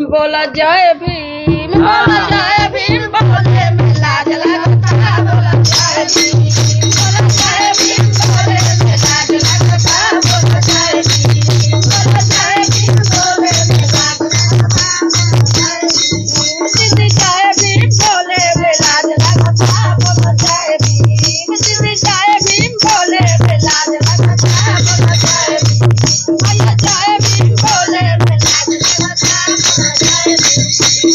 बोला जय भीम, बोला जय भीम, बोले में लाज लगता, बोला जय भीम, बोला जय भीम, बोले में लाज लगता, बोला जय भीम, बोला जय भीम, बोले में लाज लगता, दीदी जय भीम, बोले में लाज लगता, बोला जय भीम, दीदी जय भीम, बोले में लाज लगता, बोला जय भीम, भैया जय भीम, बोले में लाज लगता, बोला जय भीम,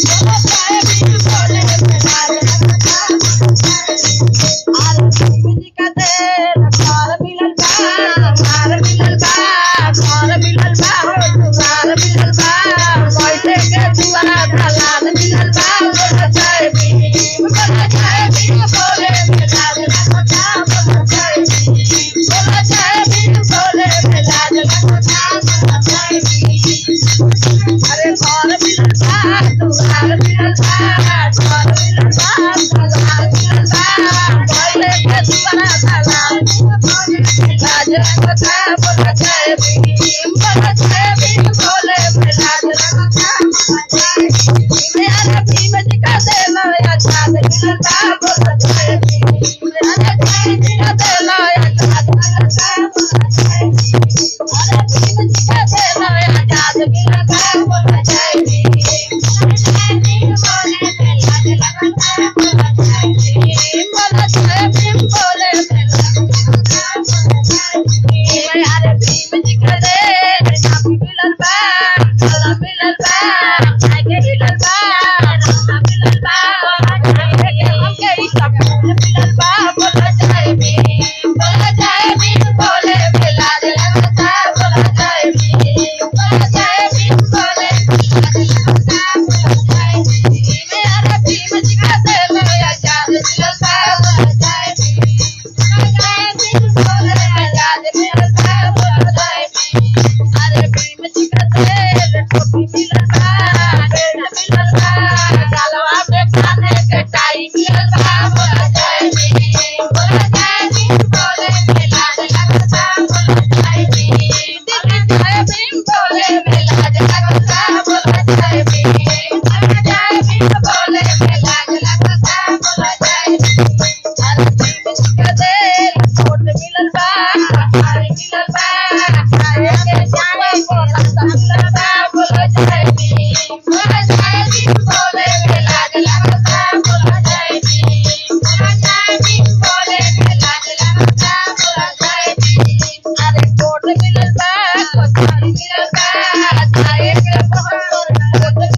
बोला जय भीम, बोले में लाज लगता, आर दीदी का तेरा घर मिलल बा, घर मिलल बा, घर मिलल बा, घर मिलल बा, बैठे के दुआरा दलाल मिलल बा, बोला जय भीम, बोला जय भीम, बोले में लाज लगता, बोला जय भीम, बोला जय भीम, बोले में लाज लगता, बोला जय भीम, अरे घर मिलल बा, दुआर मिलल बा, घर मिलल बा,